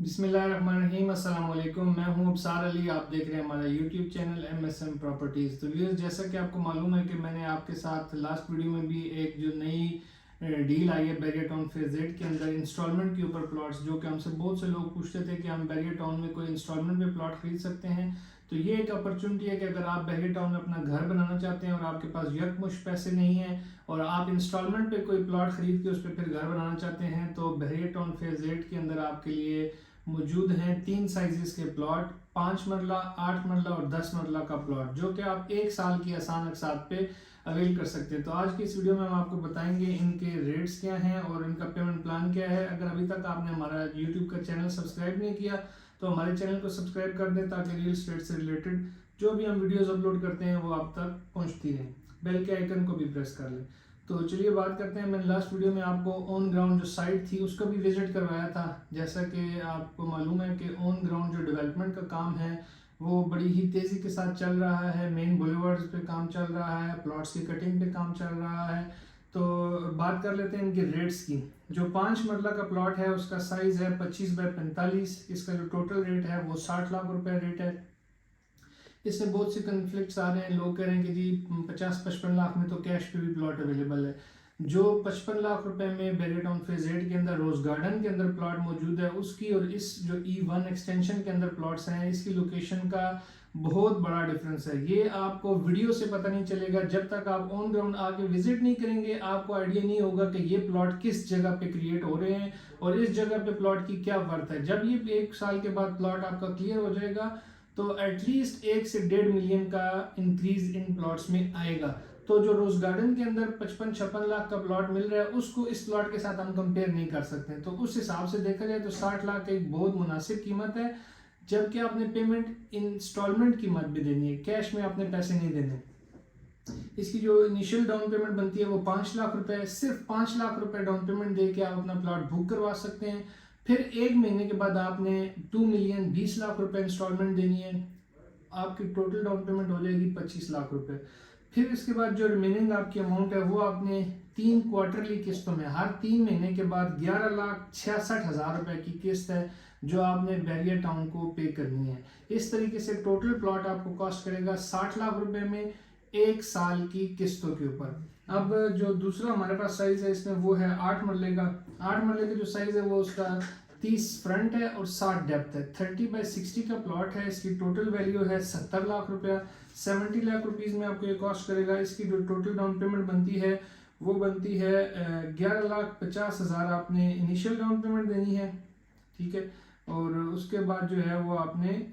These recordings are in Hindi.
बिस्मिल्लाहिर्रहमानिर्रहीम, अस्सलाम वालेकुम। मैं हूं अबसार अली। आप देख रहे हैं हमारा यूट्यूब चैनल MSM प्रॉपर्टीज़। तो व्यूअर्स, जैसा कि आपको मालूम है कि मैंने आपके साथ लास्ट वीडियो में भी एक जो नई डील आई है बैरियर टाउन फेज जेड के अंदर इंस्टॉलमेंट के ऊपर प्लॉट्स, जो कि हमसे बहुत से लोग पूछते थे कि हम बैरियर टाउन में कोई इंस्टॉलमेंट पे प्लॉट खरीद सकते हैं। तो ये एक अपॉर्चुनिटी है कि अगर आप बैरियर टाउन में अपना घर बनाना चाहते हैं और आपके पास यकमुश्त पैसे नहीं हैं और आप इंस्टॉलमेंट पे कोई प्लॉट खरीद के उस पर फिर घर बनाना चाहते हैं, तो बैरियर टाउन फेज जेड के अंदर आपके लिए मौजूद हैं 3 साइजेस के प्लॉट, 5 मरला, 8 मरला और 10 मरला का प्लॉट, जो कि आप 1 साल की आसान अकसात पे अवेल कर सकते हैं। तो आज की इस वीडियो में हम आपको बताएंगे इनके रेट्स क्या हैं और इनका पेमेंट प्लान क्या है। अगर अभी तक आपने हमारा यूट्यूब का चैनल सब्सक्राइब नहीं किया तो हमारे चैनल को सब्सक्राइब कर दें, ताकि रियल एस्टेट से रिलेटेड जो भी हम वीडियोस अपलोड करते हैं वो आप तक पहुंचती रहें। बेल के आइकन को भी प्रेस कर लें। तो चलिए बात करते हैं। मैंने लास्ट वीडियो में आपको ऑन ग्राउंड जो साइट थी उसका भी विजिट करवाया था। जैसा कि आपको मालूम है कि ऑन ग्राउंड जो डेवलपमेंट का काम है वो बड़ी ही तेज़ी के साथ चल रहा है। मेन बुलेवर्ड्स पे काम चल रहा है, प्लॉट्स की कटिंग पे काम चल रहा है। तो बात कर लेते हैं इनके रेट्स की। जो 5 मरला का प्लॉट है उसका साइज़ है 25 बाई 45। इसका जो टोटल रेट है वो 60 लाख रुपए रेट है। इसमें बहुत से कन्फ्लिक्ट्स आ रहे हैं। लोग कह रहे हैं कि जी 50-55 लाख में तो कैश पे भी प्लॉट अवेलेबल है। जो 55 लाख रुपए में बैरियर टाउन फेज जेड के अंदर रोज गार्डन के अंदर प्लॉट मौजूद है, उसकी और इस जो E1 एक्सटेंशन के अंदर प्लॉट्स हैं, इसकी लोकेशन का बहुत बड़ा डिफरेंस है। ये आपको वीडियो से पता नहीं चलेगा। जब तक आप ऑन ग्राउंड आके विजिट नहीं करेंगे आपको आइडिया नहीं होगा कि ये प्लॉट किस जगह पे क्रिएट हो रहे हैं और इस जगह पे प्लॉट की क्या वर्थ है। जब ये 1 साल के बाद प्लॉट आपका क्लियर हो जाएगा तो एटलीस्ट 1 से 1.5 मिलियन का इंक्रीज इन प्लॉट्स में आएगा। तो जो रोज गार्डन के अंदर 55-56 लाख का प्लॉट मिल रहा है उसको इस प्लॉट के साथ हम कंपेयर नहीं कर सकते। तो उस हिसाब से देखा जाए तो 60 लाख एक बहुत मुनासिब कीमत है, जबकि आपने पेमेंट इंस्टॉलमेंट की मत भी देनी है, कैश में आपने पैसे नहीं देने। इसकी जो इनिशियल डाउन पेमेंट बनती है वो 5 लाख रुपए है। सिर्फ 5 लाख रुपए डाउन पेमेंट दे के आप अपना प्लॉट बुक करवा सकते हैं। फिर 1 महीने के बाद आपने 2 मिलियन 20 लाख रुपए इंस्टॉलमेंट देनी है। आपकी टोटल डाउन पेमेंट हो जाएगी 25 लाख रुपए। फिर इसके बाद जो रिमेनिंग आपकी अमाउंट है वो आपने 3 क्वार्टरली किस्तों में हर 3 महीने के बाद 11,66,000 रुपए की किस्त है जो आपने बैरियर टाउन को पे करनी है। इस तरीके से टोटल प्लॉट आपको कॉस्ट करेगा 60 लाख रुपए में 1 साल की किस्तों के ऊपर। अब जो दूसरा हमारे पास साइज है इसमें वो है 8 मरले का। 8 मरले का जो साइज है वो उसका 30 फ्रंट है और 60 डेप्थ है। 30 बाई 60 का प्लॉट है। इसकी टोटल वैल्यू है 70 लाख रुपया। 70 लाख रुपीज़ में आपको ये कॉस्ट करेगा। इसकी जो टोटल डाउन पेमेंट बनती है वो बनती है 11,50,000 आपने इनिशियल डाउन पेमेंट देनी है, ठीक है। और उसके बाद जो है वो आपने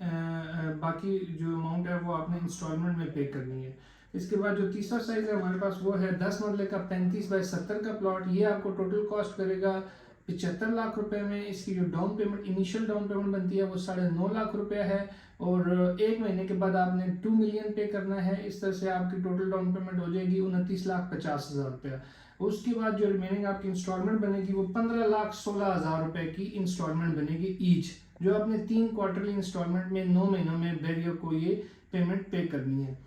बाकी जो अमाउंट है वो आपने इंस्टॉलमेंट में पे करनी है। इसके बाद जो तीसरा साइज है हमारे पास वो है 10 मरले का 35 बाई 70 का प्लॉट। ये आपको टोटल कॉस्ट करेगा 75 लाख रुपए में। इसकी जो down payment initial down payment बनती है वो 9.5 लाख रुपए है और 1 महीने के बाद आपने 2 मिलियन पे करना है। इस तरह से आपकी टोटल डाउन पेमेंट हो जाएगी 29,50,000 रुपया। उसके बाद जो रिमेनिंग आपकी इंस्टॉलमेंट बनेगी वो 15,16,000 रुपए की इंस्टॉलमेंट बनेगी ईच, जो आपने 3 क्वार्टरली इंस्टॉलमेंट में 9 महीनों में बैरियर को ये पेमेंट पे करनी है।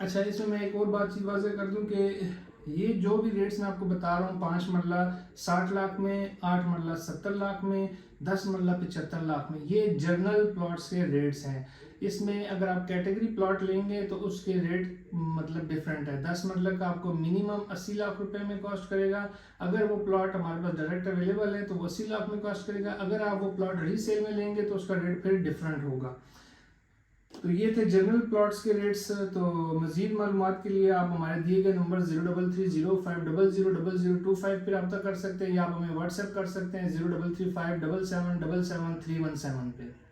अच्छा, इसमें मैं एक और बात चीज वाज़ेह कर दूं कि ये जो भी रेट्स मैं आपको बता रहा हूँ, 5 मरला 60 लाख में, 8 मरला 70 लाख में, 10 मरला 75 लाख में, ये जर्नल प्लॉट्स के रेट्स हैं। इसमें अगर आप कैटेगरी प्लॉट लेंगे तो उसके रेट मतलब डिफरेंट है। 10 मरला का आपको मिनिमम 80 लाख रुपए में कॉस्ट करेगा। अगर वो प्लॉट हमारे पास डायरेक्ट अवेलेबल है तो वो 80 लाख में कॉस्ट करेगा। अगर आप वो प्लॉट रीसेल में लेंगे तो उसका रेट फिर डिफरेंट होगा। तो ये थे जनरल प्लॉट्स के रेट्स। तो मजीद मालूमात के लिए आप हमारे दिए गए नंबर 033050000025 पर रब्ता कर सकते हैं या आप हमें व्हाट्सएप कर सकते हैं 033577777317 पे।